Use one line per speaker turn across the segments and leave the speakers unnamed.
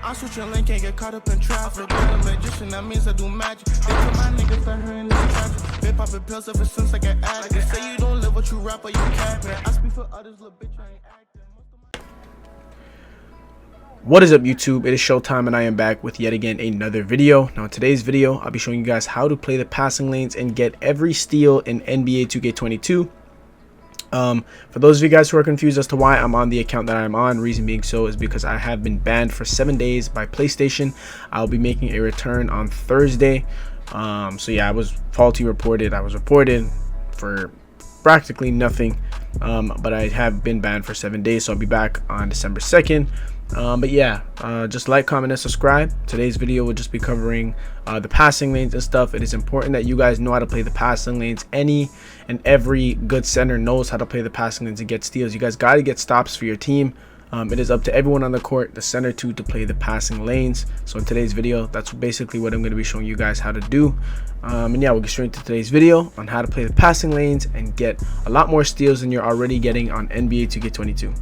I switch your link, can't get caught up in traffic. I'm a magician, that means I do magic. They tell my niggas that her in this traffic. They poppin' pills ever since I get addict. They say you don't live what you rap or you capping. I speak for others, little bitch, I ain't acting.
What is up, YouTube? It is Showtime and I am back with yet again another video. Now in today's video, I'll be showing you guys how to play the passing lanes and get every steal in NBA 2K22. For those of you guys who are confused as to why I'm on the account that I'm on, reason being so is because I have been banned for 7 days by PlayStation. I'll be making a return on Thursday. So yeah, I was faulty reported. I was reported for practically nothing, but I have been banned for 7 days, so I'll be back on December 2nd. But yeah, just like, comment, and subscribe. Today's video will just be covering the passing lanes and stuff. It is important that you guys know how to play the passing lanes. Any and every good center knows how to play the passing lanes and get steals. You guys got to get stops for your team. It is up to everyone on the court, the center to play the passing lanes. So in today's video, that's basically what I'm going to be showing you guys how to do. And yeah, we'll get straight into today's video on how to play the passing lanes and get a lot more steals than you're already getting on NBA 2K22.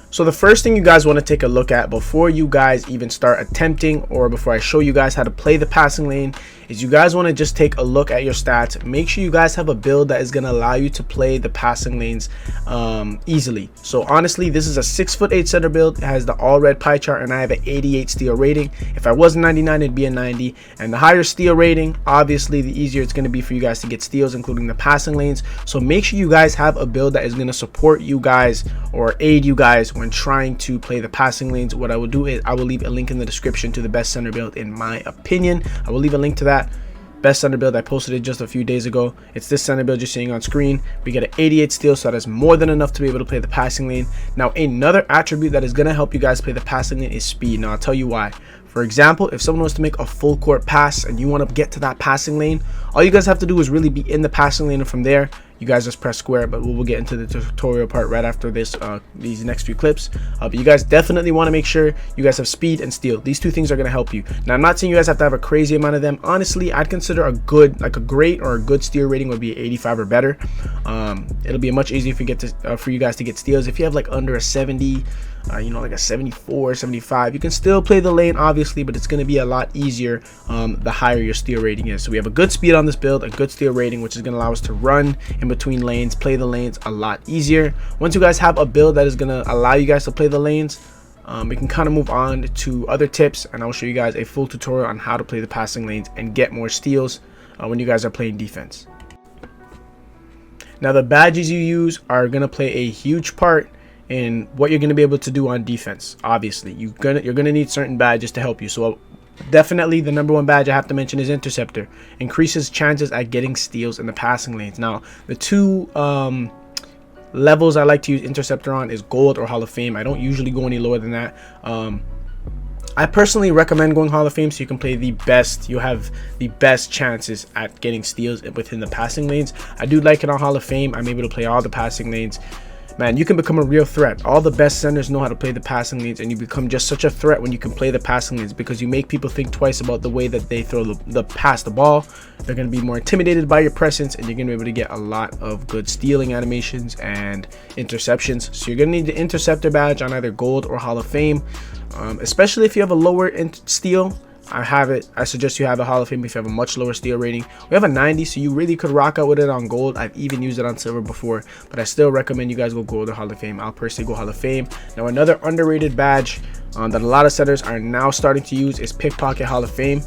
So the first thing you guys want to take a look at before you guys even start attempting, or before I show you guys how to play the passing lane, is you guys want to just take a look at your stats. Make sure you guys have a build that is going to allow you to play the passing lanes easily. So honestly, this is a 6'8" center build. It has the all red pie chart and I have an 88 steal rating. If I was 99, it'd be a 90. And the higher steal rating, obviously the easier it's going to be for you guys to get steals, including the passing lanes. So make sure you guys have a build that is going to support you guys or aid you guys when trying to play the passing lanes. What I will do is I will leave a link in the description to the best center build in my opinion. I will leave a link to that best center build. I posted it just a few days ago. It's this center build you're seeing on screen. We get an 88 steal, so that is more than enough to be able to play the passing lane. Now another attribute that is going to help you guys play the passing lane is speed. Now I'll tell you why. For example, if someone wants to make a full court pass and you want to get to that passing lane, all you guys have to do is really be in the passing lane, and from there you guys just press square. But we'll get into the tutorial part right after this, these next few clips. But you guys definitely want to make sure you guys have speed and steal. These two things are going to help you. Now I'm not saying you guys have to have a crazy amount of them. Honestly, I'd consider a good, like a great or a good steal rating would be 85 or better. It'll be much easier if you get to for you guys to get steals. If you have like under a 70, you know, like a 74, 75, you can still play the lane obviously, but it's going to be a lot easier the higher your steal rating is. So we have a good speed on this build, a good steal rating, which is going to allow us to run in between lanes, play the lanes a lot easier. Once you guys have a build that is going to allow you guys to play the lanes, we can kind of move on to other tips, and I'll show you guys a full tutorial on how to play the passing lanes and get more steals when you guys are playing defense. Now the badges you use are going to play a huge part in what you're going to be able to do on defense. Obviously you're gonna need certain badges to help you. So definitely the number one badge I have to mention is Interceptor. Increases chances at getting steals in the passing lanes. Now the two levels I like to use Interceptor on is Gold or Hall of Fame. I don't usually go any lower than that. I personally recommend going Hall of Fame so you can play the best. You have the best chances at getting steals within the passing lanes. I do like it on Hall of Fame. I'm able to play all the passing lanes. Man, you can become a real threat. All the best centers know how to play the passing lanes, and you become just such a threat when you can play the passing lanes, because you make people think twice about the way that they throw the pass the ball. They're going to be more intimidated by your presence, and you're going to be able to get a lot of good stealing animations and interceptions. So you're going to need the Interceptor badge on either Gold or Hall of Fame, especially if you have a lower steal. I suggest you have a Hall of Fame if you have a much lower steal rating. We have a 90, so you really could rock out with it on Gold. I've even used it on Silver before, but I still recommend you guys go Gold or Hall of Fame. I'll personally go Hall of Fame. Now another underrated badge that a lot of setters are now starting to use is Pickpocket Hall of Fame.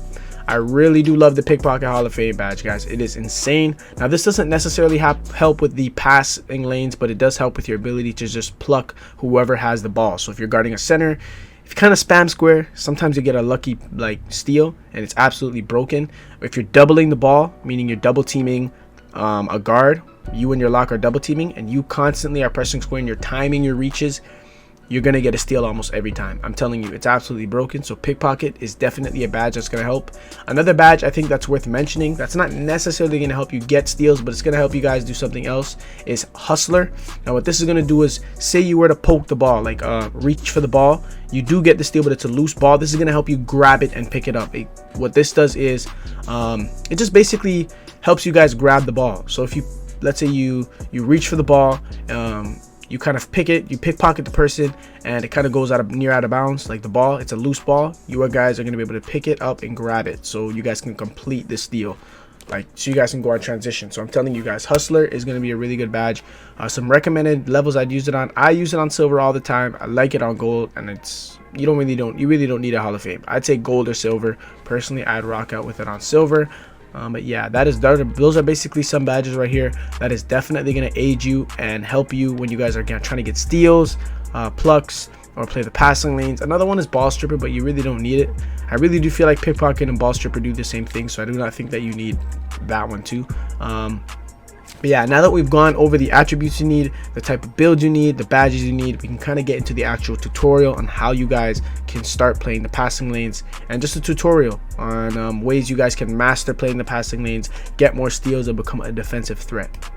I really do love the Pickpocket Hall of Fame badge, guys. It is insane. Now this doesn't necessarily help with the passing lanes, but it does help with your ability to just pluck whoever has the ball. So if you're guarding a center, if you kind of spam square, sometimes you get a lucky like steal and it's absolutely broken. If you're doubling the ball, meaning you're double teaming a guard, you and your lock are double teaming, and you constantly are pressing square and you're timing your reaches, you're gonna get a steal almost every time. I'm telling you, it's absolutely broken. So Pickpocket is definitely a badge that's gonna help. Another badge I think that's worth mentioning, that's not necessarily gonna help you get steals, but it's gonna help you guys do something else, is Hustler. Now what this is gonna do is, say you were to poke the ball, like reach for the ball, you do get the steal, but it's a loose ball. This is gonna help you grab it and pick it up. What this does is it just basically helps you guys grab the ball. So if you, let's say you reach for the ball, you kind of you pickpocket the person, and it kind of goes out of bounds. Like the ball, it's a loose ball. You guys are going to be able to pick it up and grab it, so you guys can complete this steal. Like, so you guys can go on transition. So I'm telling you guys, Hustler is going to be a really good badge. Some recommended levels I'd use it on. I use it on silver all the time. I like it on gold, and it's you really don't need a Hall of Fame. I'd say gold or silver. Personally, I'd rock out with it on silver. But yeah, those are basically some badges right here that is definitely going to aid you and help you when you guys are trying to get steals, plucks, or play the passing lanes. Another one is Ball Stripper, but you really don't need it. I really do feel like Pickpocket and Ball Stripper do the same thing, so I do not think that you need that one too. But yeah, now that we've gone over the attributes you need, the type of build you need, the badges you need, we can kind of get into the actual tutorial on how you guys can start playing the passing lanes, and just a tutorial on ways you guys can master playing the passing lanes, get more steals, and become a defensive threat.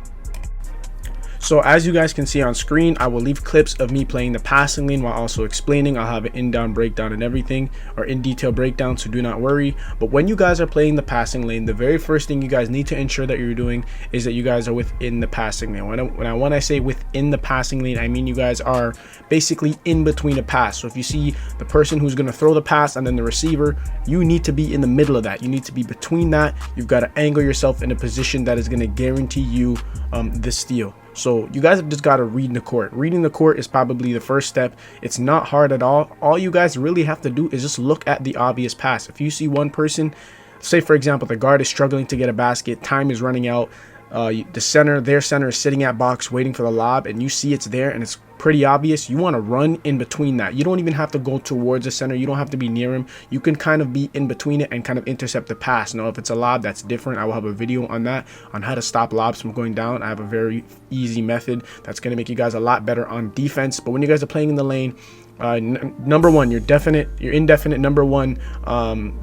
So as you guys can see on screen, I will leave clips of me playing the passing lane while also explaining. I'll have an in-down breakdown and everything, or in detail breakdown, so do not worry. But when you guys are playing the passing lane, the very first thing you guys need to ensure that you're doing is that you guys are within the passing lane. When I say within the passing lane, I mean you guys are basically in between a pass. So if you see the person who's going to throw the pass and then the receiver, you need to be in the middle of that. You need to be between that. You've got to angle yourself in a position that is going to guarantee you the steal. So you guys have just got to read the court. Reading the court is probably the first step. It's not hard at all. All you guys really have to do is just look at the obvious pass. If you see one person, say for example, the guard is struggling to get a basket, time is running out, their center is sitting at box waiting for the lob, and you see it's there and it's pretty obvious, you want to run in between that. You don't even have to go towards the center. You don't have to be near him. You can kind of be in between it and kind of intercept the pass. Now, if it's a lob, that's different. I will have a video on that, on how to stop lobs from going down. I have a very easy method that's going to make you guys a lot better on defense. But when you guys are playing in the lane, number one, your indefinite number one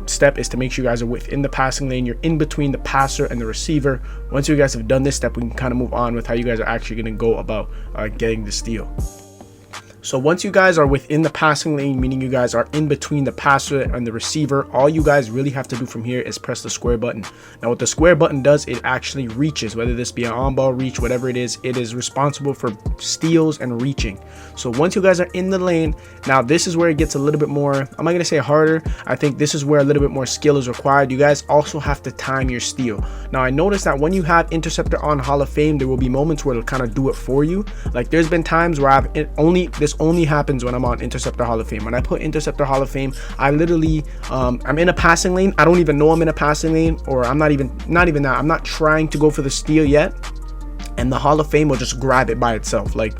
step is to make sure you guys are within the passing lane. You're in between the passer and the receiver. Once you guys have done this step, we can kind of move on with how you guys are actually going to go about getting the steal. So once you guys are within the passing lane, meaning you guys are in between the passer and the receiver, all you guys really have to do from here is press the square button. Now what the square button does, it actually reaches, whether this be an on-ball reach, whatever it is responsible for steals and reaching. So once you guys are in the lane, now this is where it gets a little bit more, I'm not going to say harder, I think this is where a little bit more skill is required. You guys also have to time your steal. Now I noticed that when you have Interceptor on Hall of Fame, there will be moments where it'll kind of do it for you. Like there's been times where this only happens when I'm on Interceptor Hall of Fame. When I put Interceptor Hall of Fame, I literally I'm in a passing lane. I don't even know I'm in a passing lane, or I'm not even that. I'm not trying to go for the steal yet, and the Hall of Fame will just grab it by itself. Like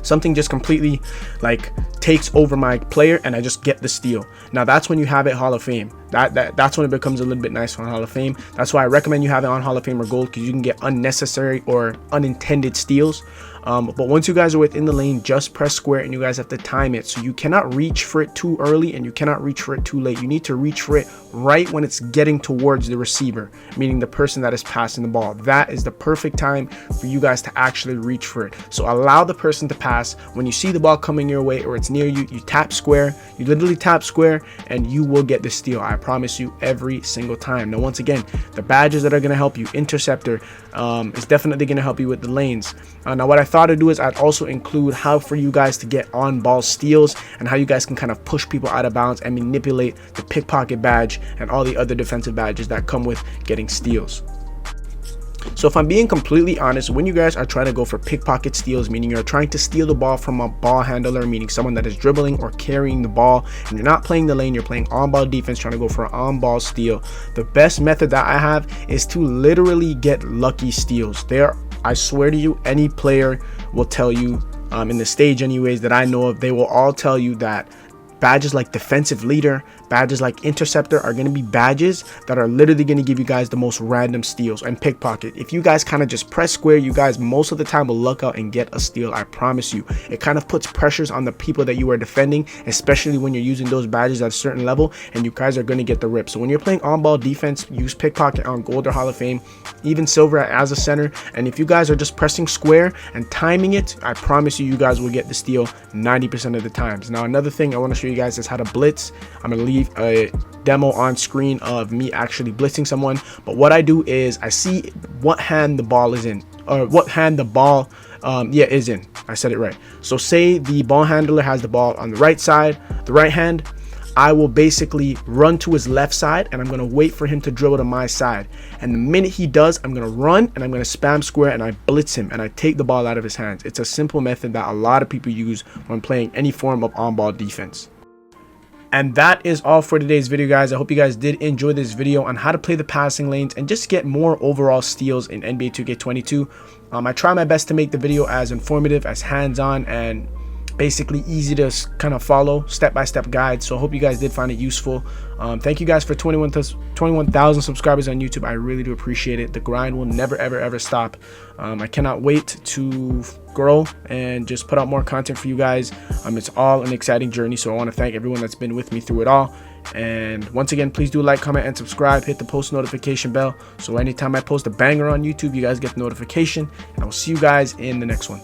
something just completely like takes over my player and I just get the steal. Now that's when you have it Hall of Fame. That's when it becomes a little bit nice on Hall of Fame. That's why I recommend you have it on Hall of Fame or Gold, because you can get unnecessary or unintended steals. But once you guys are within the lane, just press square and you guys have to time it. So you cannot reach for it too early and you cannot reach for it too late. You need to reach for it right when it's getting towards the receiver, meaning the person that is passing the ball. That is the perfect time for you guys to actually reach for it. So allow the person to pass. When you see the ball coming your way or it's near you, you tap square. You literally tap square and you will get the steal. I promise you, every single time. Now once again, the badges that are going to help you, Interceptor is definitely going to help you with the lanes. Now what I thought to do is I'd also include how for you guys to get on ball steals and how you guys can kind of push people out of bounds and manipulate the pickpocket badge and all the other defensive badges that come with getting steals. So if I'm being completely honest, when you guys are trying to go for pickpocket steals, meaning you're trying to steal the ball from a ball handler, meaning someone that is dribbling or carrying the ball, and you're not playing the lane, you're playing on-ball defense, trying to go for an on-ball steal, the best method that I have is to literally get lucky steals. I swear to you, any player will tell you, in the stage anyways that I know of, they will all tell you that badges like defensive leader, badges like interceptor are going to be badges that are literally going to give you guys the most random steals. And pickpocket, if you guys kind of just press square, you guys most of the time will luck out and get a steal. I promise you. It kind of puts pressures on the people that you are defending, especially when you're using those badges at a certain level, and you guys are going to get the rip. So when you're playing on ball defense, use pickpocket on Gold or Hall of Fame, even silver as a center. And if you guys are just pressing square and timing it, I promise you, you guys will get the steal 90% of the times. Now another thing I want to show you guys is how to blitz. I'm going to leave a demo on screen of me actually blitzing someone, but what I do is I see what hand the ball is in, or what hand the ball Yeah, is in. I said it right. So say the ball handler has the ball on the right side, the right hand. I will basically run to his left side and I'm going to wait for him to dribble to my side. And the minute he does, I'm going to run and I'm going to spam square and I blitz him and I take the ball out of his hands. It's a simple method that a lot of people use when playing any form of on-ball defense. And that is all for today's video, guys. I hope you guys did enjoy this video on how to play the passing lanes and just get more overall steals in NBA 2K22. I try my best to make the video as informative, as hands-on, and basically easy to kind of follow, step-by-step guide. So I hope you guys did find it useful. Thank you guys for 21,000 subscribers on YouTube. I really do appreciate it. The grind will never ever stop. I cannot wait to grow and just put out more content for you guys. It's all an exciting journey, so I want to thank everyone that's been with me through it all. And once again, please do like, comment, and subscribe. Hit the post notification bell so anytime I post a banger on YouTube, you guys get the notification. And I will see you guys in the next one.